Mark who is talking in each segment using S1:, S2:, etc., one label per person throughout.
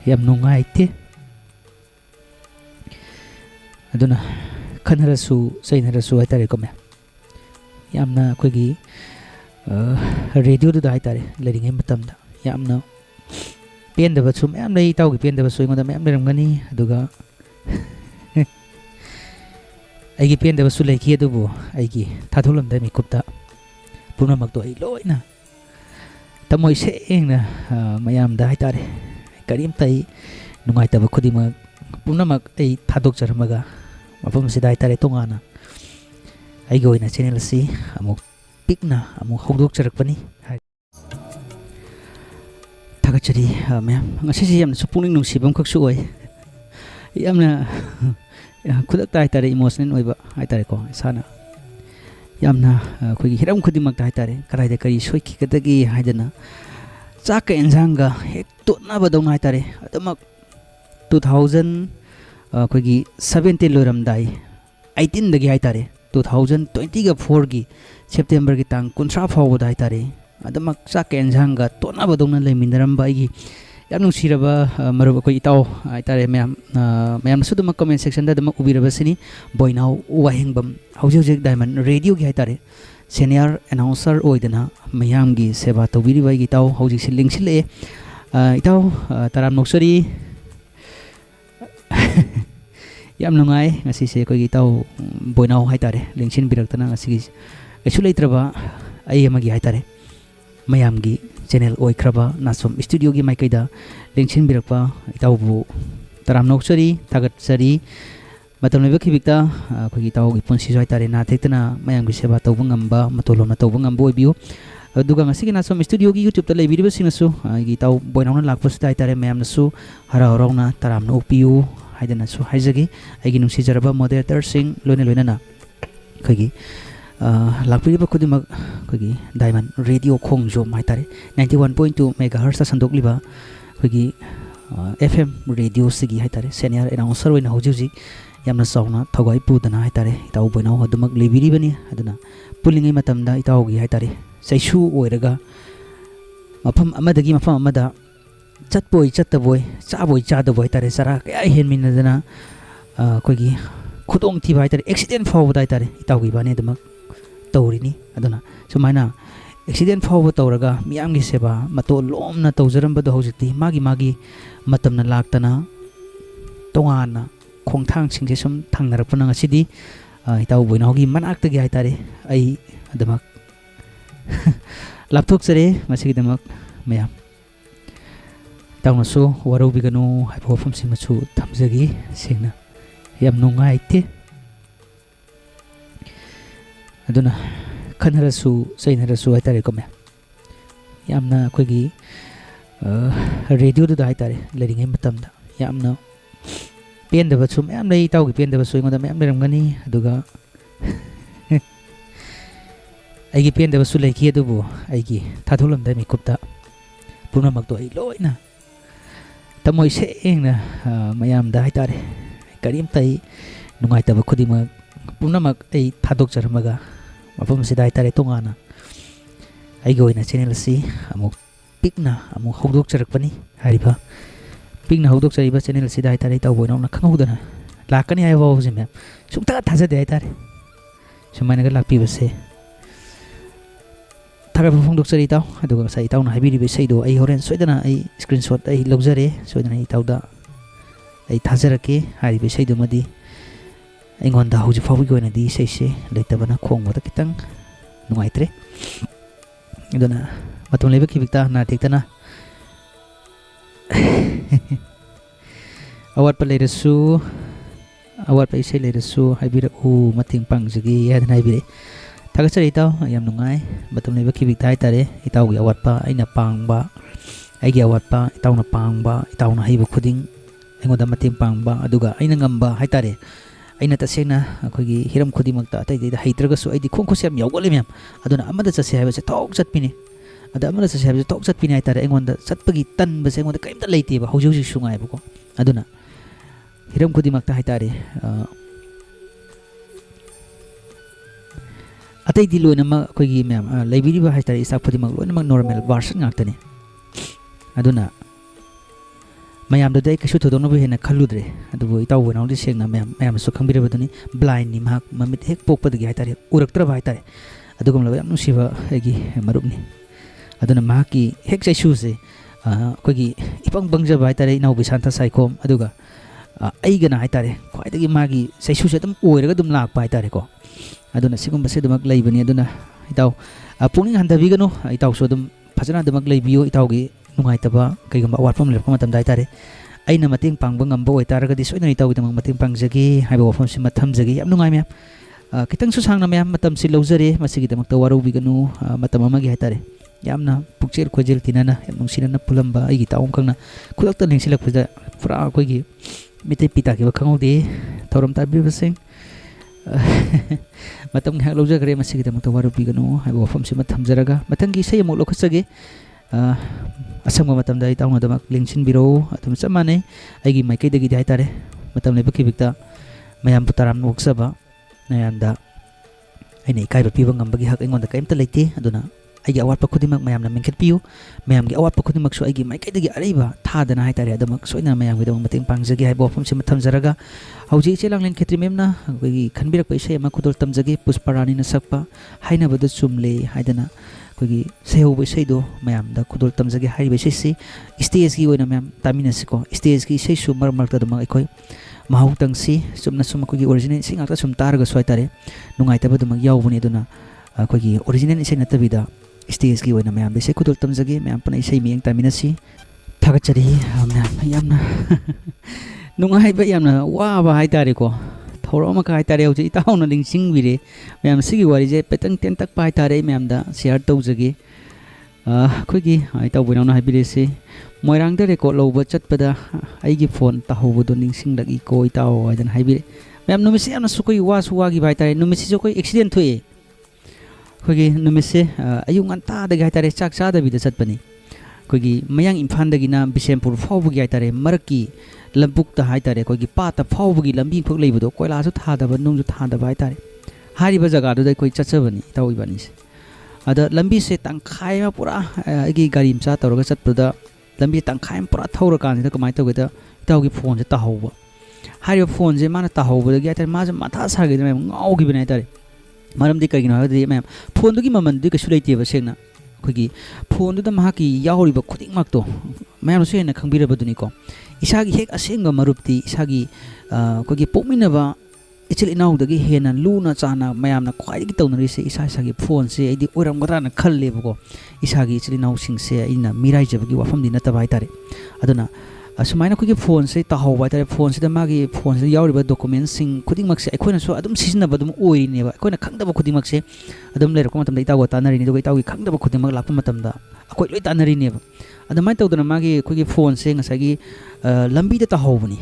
S1: yam nungaite aduna khanarasu sainarasu haitare ko me yamna koigi radio du da haitare leringai matamda yamna pendaba chum yam lei tawgi pendaba su ingoda yam leramgani aduga aigi pendaba su leiki adubu aigi thathulamda mi kupta punamak to ai loina tamoi sengna mayamda haitare karim tai nungai taba khudima punamak ai thadok charmaga mafam sida haitare tongana ai goina channel si amuk pikna amuk hogdok charakpani thagachari ma'am ngasi si yamna supuning nungsibam khaksu oi yamna khudakta haitare emotional oiba haitare ko sana yamna khoi hiram khudimak haitare karaida kari soiki kadagi haidana chaka enjanga hek totna badong haitare adamak 2000 khoi 17 loram dai 18 dagi haitare 2020 ga 4 gi September gi tang 13 faw haitare adamak chaka enjanga totna badong na leminaram bai gi yam nungsiraba maruba ko itaw haitare ma'am su dum comment section da dum ubiraba sini boinau wahengbam haujuk diamond radio gi haitare senior announcer oidana mayam gi seba tobiri bai gi taw haujuk siling sile itaw taram noksari yam nungai ngasi se ko gi taw boinau haitare lingsin biraktana ngasi gi esu leitraba ai amagi haitare mayam gi channel oikraba Nachom studio gi maikaida lingsin birakpa itawbu taram noksari thagat sari matam leba khibikta khogi taw gi punsi joi tare na thekna mayam gi seba tawbu ngamba matolona tawbu ngambo oibiu aduga ngasi gi Nachom studio gi YouTube ta leibiri basinasu gi taw boinauna lakpus tai tare mayam nasu hara horona taram no piu haidana su haijagi aigi nungsi jaraba moderator sing loine loina na khogi lakpiriba khudimak khogi diamond radio khongjo maitare 91.2 megahertz ta sandokliba khogi FM radio sigi haitare senior announcer oina hojuji yamna sauna thogai pudana haitare itaw boinau hadumak lebiri bani aduna pulingai matamda itaw gi haitare saisu oiraga mafam amadagi mafam amada chatboi chataboi chaboi chadaboi tare sara kaya henminadana khogi khudong thi bai tare accident faw dai tare itaw gi bani adumak taurini aduna sumaina accident faw tawraga miyam gi seba mato lomna tawjaramba do hojiti magi matamna laktana tongana khongthang singse sum thangnarakpana ngasidi itaw boinau gi manakta gi haitare ai adamak lapthok sare masigi damak mayam tawna so waro biganu haipofam simachu thamjagi singna yam nungai te aduna khanarasu sainarasu haitare ko me yamna khoigi radio du da haitare leringai matamda yamna pendaba chum yam lei tawgi pendaba su ingoda yam leramgani aduga aigi pendaba su leiki adubu aigi thathulamda mi kupta punamak to ai loina tamoi sengna mayamda haitare karim tai nungai taba khudima punamak ai thadok charmaga mafam sida haitare tongana ai goina channel si amuk pikna amuk hogdok charakpani hariba pikna hogdok chariba channel sida haitare taw boinau na khangudana lakani ai bawo jime sukta thajade haitare sumaina ga lakpi base thaga phongdok chari taw aduga sai taw na habiri be sai do ai horen soidana ai screenshot ai logjare soidana ai tawda ai thajarake haribe sai do madi ingonda hauji fawi goina di sei se leitabana khongwada kitang nungaitre idona matum leba khibikta na tektana awat pa leirasu awat pa isai leirasu haibira u mating pangjagi yadana haibire thagachari taw yam nungai matum leba khibikta haitare itaw gi awat pa aina pangba aigi awat pa itaw na pangba itaw na haiba khuding ingoda mating pangba aduga aina ngamba haitare aina tasena akogi hiram khudimakta atai da haitraga su aidi khongkhos yam yawgale myam aduna amada chase haiba se thok chatpini ada amada chase haiba thok chatpini haitare engonda chatpagi tan base engonda kaimta leite ba hauji sungai bako aduna hiram khudimakta haitare atai di loina ma akogi myam laibiri ba haitare isa khudimak loina mak normal version ngaktani aduna mayamda dai kashu thodona bu hena khalludre adubu itaw bona udi sengna mayam su khangbire baduni blind ni mahak mamit hek pokpa dagi haitare uraktra ba haitare adugum la yam nusiba egi marupni aduna mahaki hek sai su se kogi ipang bangja ba haitare inau bisanta saikom aduga aigana haitare khwaidagi magi sai su se dum oiraga dum lak pa haitare ko aduna sigum base dumak laibani aduna itaw pungning handabi gano itaw so dum phajana dumak laibiyo itaw gi nungaitaba kaigamba awatfam lepam matam dai tare aina mating pangba ngamba oi taragadi soina itaw gi mating pangjagi haiba wafam si mathamjagi yam nungai myam kitang su sangna myam matam si lawjare masigi damak tawaru biganu matam amagi haitare yamna pukchel khojel tinana yam nungsina pulamba ai gi taum khangna khudakta lengsilak phuja pura koi gi mite pita gi khangode thoram tar bi baseng matam ngak lawjagre masigi damak tawaru biganu haiba wafam si mathamjaraga matangi sei amok lokhasage asangma matam dai taung adamak lengsin biro atum samane aigi maikai dagi dai tare matam le baki bikta mayam putaram noksaba nayanda aine kai ba piba ngambagi hak engon da kaimta leite aduna aigi awat pa khudimak mayam na mengket piu mayam gi awat pa khudimak so aigi maikai dagi araiba thadana hai tare adamak soina mayam gi dong mating pangjagi hai bofam se matam jaraga hauji chelang len khetri memna aigi khanbirak pa isai ma khudol tamjagi pusparani na sakpa haina badu chumle haidana kogi sehau bai sei do mayam da khudol tamjagi hai bai sei si stage gi oina mayam tamina siko stage gi sei su mar mar ta dum aikoi mahau tang si sumna sum kogi original sing ata sum tar ga soi tare nungai ta badum yaw buni duna kogi original isai na tabida stage gi oina mayam sei khudol tamjagi mayam pana isai mieng tamina si thagachari yamna nungai ba yamna wa ba hai tare ko thoroma ka hai tare hoji itauna lingsing bire mayam sigi wari je petang ten tak pai tare mayam da share tawjagi khoigi ai taw boina hai bire se moirang da record loba chatpada aigi phone ta hobodo lingsing lagi ko itaw ajan hai bire mayam numisi amna sukoi wa suwagi bai tare numisi jo koi accident thoi khoigi numise ayung anta da gai tare chak cha da bi da chatpani khoigi mayang imphal da gina bisempur fawbugi hai tare marki lambuk ta hai tare kogi pata fawbugi lambi phok leibudo koila su thadaba nungju thadaba hai tare hariba jaga do dai koi chachabani tawi bani se ada lambi se tangkhai ma pura agi gari mcha tawraga chatpada lambi tangkhai ma pura thawra kan se kamai tawgeda tawgi phone se tahawba hariba phone je mana tahawba gi tare ma matha sarge me ngaugi bani tare maram di kagino ha di mem phone du gi maman du ka sulaite ba sengna kogi phone du da mahaki yahoriba khuding mak to mayam se na khangbira baduni ko isagi hek asenga marupti isagi kogi pokminaba ichil inau dagi hena luna chana mayamna khwai gi tawnari se isagi phone se aidi oram gora na khalle bako isagi ichil inau sing se ina mirai jabagi wafam dina tabai tare aduna sumaina kogi phone se tahaw bai tare phone se da magi phone se yawriba documents sing khuding mak se akoina so adum sisinaba dum oiri ne ba akoina khangdaba khuding mak se adum leir ko matam da itaw tanari ni do itaw gi khangdaba khuding mak lakpa matam da akoi loi tanari ne ba adamai tawdana magi kogi phone se ngasagi lambi da tahawbani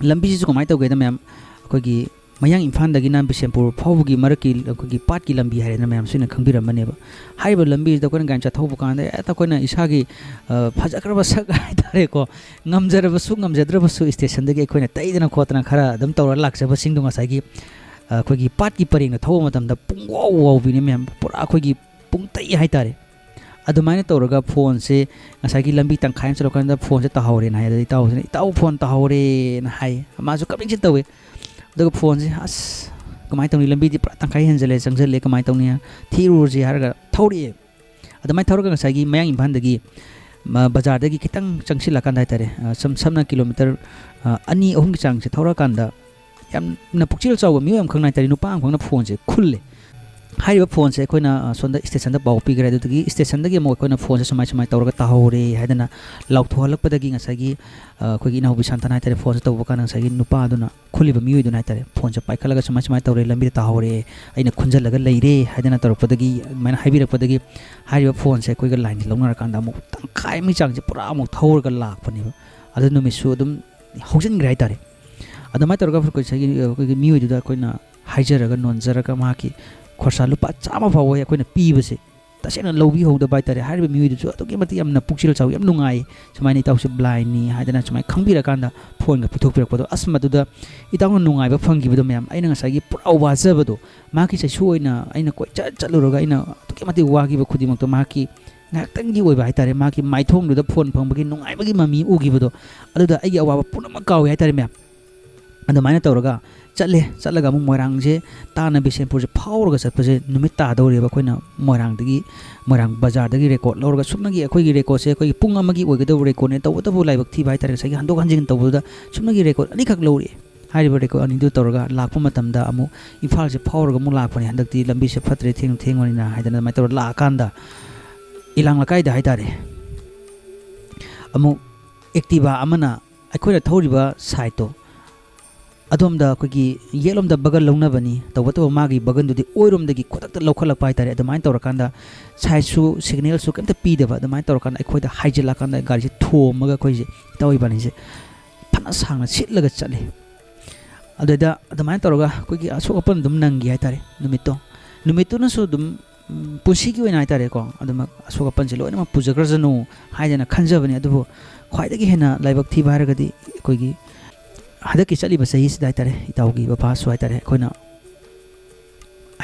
S1: lambi ji ko mai tawge da ma'am kogi mayang imphal dagi nam bisempur phawbugi maraki kogi pat ki lambi haire na ma'am sina khangbiram mane ba haiba lambi da koina gancha thawbu kan da eta koina isagi phajakraba sak hai tare ko ngamjaraba su ngamjadraba su station dagi koina taidana khotna khara dam tawra lakchaba singdu ngasagi kogi pat ki paring na thawu matam da pungwaw waw bini ma'am pura kogi pungtai hai tare adumai tawraga phone se ngasagi lambi tangkhai chalo kan da phone se tahawre na hai itaw phone tahawre na hai ma ju kaping chin tawe daga phone se as kamai tawni lambi di pra tangkhai henjale changjale kamai tawni thiru ji harga thawri adumai thawraga ngasagi mayang imphal dagi bazar dagi kitang changsil kan dai tare samna kilometer ani ohum ki chang se thawra kan da yam na pukchil chaw mi yam khangnai tare nupa am khangna phone se khulle haiba phone se koina sonda station da baw pi gre dagi station dagi mo koina phone se samai tawraga tahore haidana lauthohalak padagi ngasagi kogi nahu bisantana tare phone se tawba kana ngasagi nupa aduna khuliba mioi duna tare phone se paikhalaga samai tawre lambi tahore aina khunjalaga leire haidana tawrpadagi maina haibirak padagi haiba phone se koiga line longnar kanda mo tangkai mi chang se pura mo thawrga lakpani adu numisu dum hojin grai tare adamai tawraga koigi mioi duda koina haijaraga nonjaraga maki khorsa lupa chama fawo ya koina pibase tasena lobby ho da bai tare harbe miui du to ki mati yamna pukchil chaw yam nungai samaini tawse blind ni hadana sumai khangbira kanda phone ga puthok pirak podo asma du da itaw nungai ba phangi bu mayam aina ngasagi pura wajaba do ma ki sai suoina aina koi chaluroga aina to ki mati wagi ba khudi mak to ma ki ngaktangi oiba haitare maki maithongduda phone phangbagi nungaibagi mami ugibodo aduda aigi awaba punama kawi haitare mya adamaina tawraga चलागा मोरंग से ताना बिशेनपुर से फावरगा चटपसे नुमित तादौरेबा अखोइना मोरंग बाजार दगी record लौरगा सुमनगी अखोइगी record से अखोइगी पुंग अमगी ओइगदौ record ने तवतबु लाइबक थी by तारे सगी हंदोक हंजिन तवबुदा सुमनगी record अनिखक लौरे हारिबा record अनिदु तौरगा Lakhpa मतमदा अमु इम्फाल से फावरगा मु लाखपनि हंदकती लंबी से फत्रे थेंगवनिना हाइदना मै तौर लाकांदा इलांग लकाइदा हाइतारे अमु एक्टिवा अमना अखोइना थौरिबा साइटो अदोमदा अखोइगी येलोमदा बगल लौनबनी तवतो मागी बगनदुदी ओइरोमदगी खुदक्ता लौखलक पाइतारे अदमाइन तौरकांदा साइसु सिग्नल सु केमता पीदबा अदमाइन तौरकांदा अखोइदा हाइजिलाकांदा गाड़ी से थोमगा अखोइजे तौइबानिसे फना सांगना सिटलगा चले अददा अदमाइन तौरगा अखोइगी असोकपन दुम नंगी हाइतारे नुमितुनसु दुम पुसिगी ओइना हाइतारे को अदमा असोकपन से लोइनमा पुजग्रजनु हाइजना खंजबनी अदुबो ख्वाइदगी हेना लाइबक थी बारगदी अखोइगी हदकी चलीब सही हाइतारे इताउगी बाबासु हाइतारे अखोइना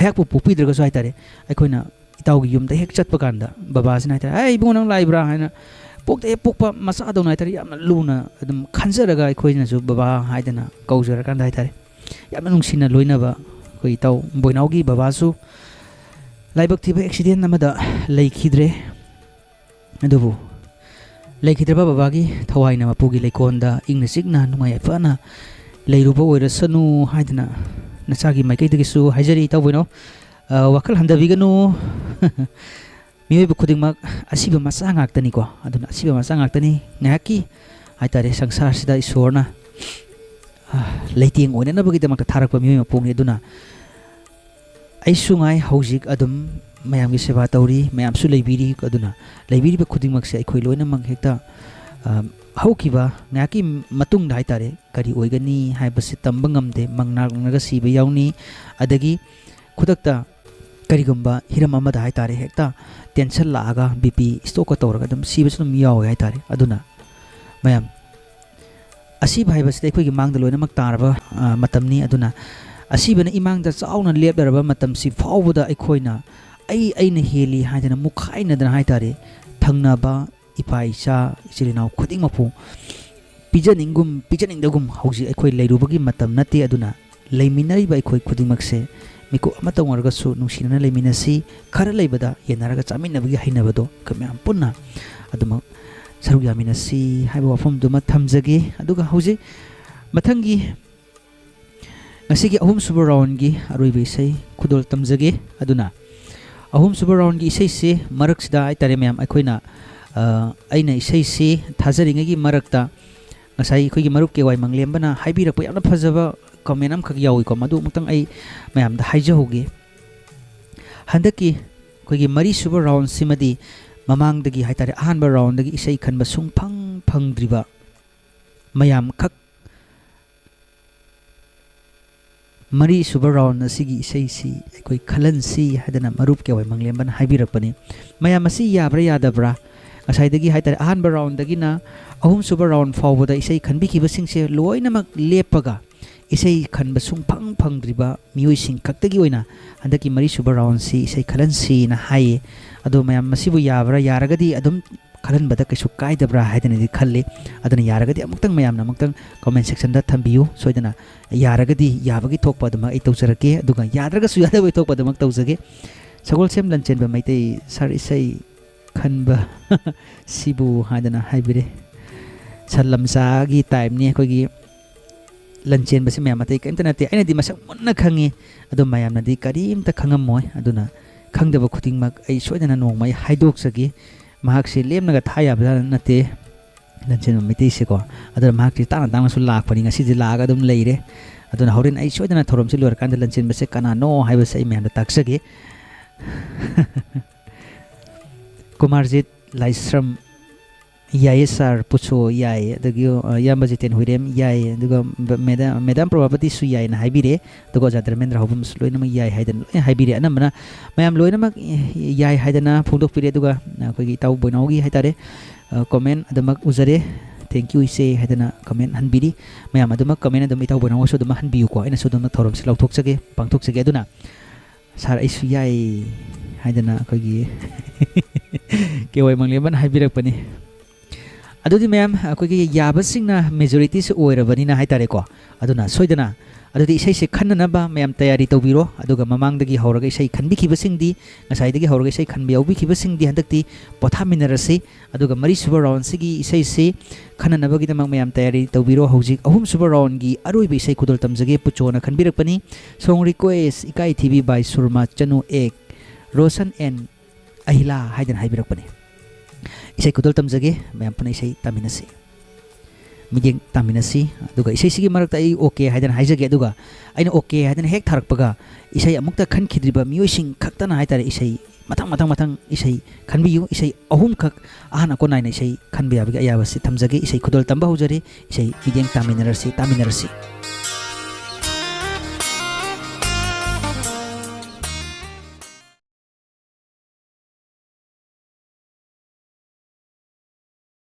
S1: हयाकपु पुपीद्रगसु हाइतारे अखोइना इताउगी युमदा हेक चटप कांदा बाबासिना हाइतारे ए इबुंग नंग लाइब्रा हाइना पोक्ते पोक्पा मसा दौना हाइतारे यामना लुना अदम खंजरगा अखोइनासु बाबा हाइदना कौजर कांदा हाइतारे यामना नुंसिना लोइनाबा अखोइ इताउ बोइनाउगी बाबासु लाइबक थीबा एक्सीडेंट नमदा लेखिद्रे अदुबु लेखिद्रबा बाबागी थवाइना मपुगी लेकोंदा इंगना सिगना नुंगाय फना लेरुबा ओइरसनु हाइदना नचागी माइकैदगिसु हाइजरी तवबोइनो वाखल हंदबिगनु मियोइब खुदिंगमक असिबा मसा ngakतनी को अदुना असिबा मसा ngakतनी ngaki हाइतारे संसार सिदा ईश्वरना लेतिंग ओइननबगी दमक थारकपा मियोइ मपुंगनि अदुना आइसुंगाइ हौजिक अदुम मैम सेवा तौरी मैम लेबीरी अदुना लेबीरी खुदिंगमक से अखोइ लोइनमक हेक्ता हौकिबा ngaki matungda haitare kari oigani haibase tamba ngamde mangnarnaga siba yauni adagi khudakta karigumba hiram amada haitare hekta tension laaga bp stroke tawraga dum siba sunum yaw haitare aduna ma'am असी भाइबसे अखोइगी मांगदा लोइनमक तारबा मतमनी अदुना असीबना इमांगदा Chowna लेबदरबा मतमसी फावबदा अखोइना अैना heli हाइदना मुखाइनदना हाइतारे थंगनाबा इपा इचा इचिलिनाव खुदिंगमपु पिजनिंगदगुम हौजि अखोइ लेरुबगी मतम नते अदुना लेमिनरिबा अखोइ खुदिंगमकसे मिको अमतंगरगसु नुसिना लेमिनसी खरा लेबदा येनारगा चामिनबगी हाइनबदो कम्याम पुन्ना अदुमा Serug यामिनसी हाइबा वफम दुमा थमजगे अदुगा हौजि मथंगी ngasi ahum suba round gi aroibe sei khudol tamjage aduna ahum suba round gi sei se marak sida ai tare myam aikoina aina sei se thajaringa gi marakta ngasai khoi gi maruk ke wai manglem bana haibirak pa yamna phajaba comment am khak yawi ko madu mutang ai myam da haija hoge handaki khoi gi mari suba round simadi mamang dagi hai tare ahan ba round dagi sei khan ba sung phang driba mayam khak मरी सुबर round असिगी इसेसी अखोइ खलन सी हादना मरुप के वै मंगलेम बन हाइबिरकपनि मयाम असि याब्रा यादब्रा असाइदगी हाइतारे अहान बर round दगिना अहुम सुबर round फावबदा इसै खनबिखिबा सिंगसे लोइनमक लेपगा इसै खनब सुंग फंगद्रिबा मियोइ सिंग खक्तगी ओइना हंदकी मरी सुबर round सी इसै खलन सी ना हाइ अदो मयाम मसिबु याब्रा यारगदी अदुम खलन बदा कैसु काइदब्रा हाइदनदि खल्ले अदना यारगदी अमुक्तंग मयामना अमुक्तंग कमेंट सेक्शन दा थंबियु सोइदना यारगदी याबगी थोकपदमा आई तौजरके अदुगा याद्रगसु यादबै थोकपदमा तौजगे सगोल सेम लंचेनबा मैतै सर इसै खनबा सिबु हादना हाइबिरे सलमसागी टाइम ने कोगी लंचेन बसे मयाम अतै कइमता नते आइनादि मसक मुन्ना खंगे अदो मयामनादि करीमता खंगमोय अदुना खंगदबा खुदिंगमक आई सोइदना नोंगमै हाइदोकसगे महाकसे लेमनगा थायाबा नते लंचेन मैतै सेको अदर महाकसे ताना तांगसु लाखपनि ngasi लागा दम लेरे अदुना हौरेन आई सोइदना थोरमसे लोर कांद लंचेन बसे कनानो हाइबसे आई मयामदा ताक्सगे कुमारजीत लाइश्रम याय सर पुछो याय दगियो याम जितेन हुइरेम याय दुगा मैडम प्रभावती सु याय ना हाइबिरे दुगा जादरमेंद्र हबुम लोइनम याय हाइदन लोइ हाइबिरे अनमना मयाम लोइनम याय हाइदना फोंदोक पिरे दुगा अखोइगी ताउ बोइनाउगी हाइतारे कमेंट अदमक उजरे थैंक यू इसे हाइदना कमेंट हनबिरी मयाम अदमक कमेंट अदम इताउ बोइनाउ सो दम हनबियु को आइना सो दम थोरम से लौथोकसगे पांथोकसगे अदुना सर आइसु याय हाइदना अखोइगी के ओय मंगलेबन हाइबिरकपनि अदुदि मैम अखोगी याबसिंगना मेजॉरिटी से ओइरबनिना हाइतारे को अदुना सोइदना अदुदि इसै से खन्ननबा मैम तयारी तौबिरो अदुगा ममांगदगी हौरगा इसै खनबिखिबसिंगदि ngasai हौरगा इसै खनबियाउबिखिबसिंगदि हंदक्ति पोथामिनरसि अदुगा मरी सुबर राउंड सिगी इसै से खन्ननबगी दमक मैम तयारी तौबिरो हौजिक अहुम सुबर राउंड गी अरोइब इसै खुदल तमजगे पुचोना खनबिरकपनि सॉन्ग रिक्वेस्ट इकाई थीबी बाय सुरमा चनु एक रोशन एन अहिला हाइदन हाइबिरकपनि इसै खुदल तमजगे मैम पन इसै तामिनसि मिजेंग तामिनसी अदुगा इसै सिगी मरकता आई ओके हाइदन हाइजगे अदुगा आइना ओके हाइदन हेक थारकपगा इसै अमुक्ता खनखिद्रिबा मियोइसिंग खक्तना हाइतारे इसै मथंग मथंग मथंग इसै खनबियु इसै अहुम खक आहाना को नाइना इसै खनबियाबगे अयाबसि थमजगे इसै खुदल तंबा होजरे इसै मिजेंग तामिनरसि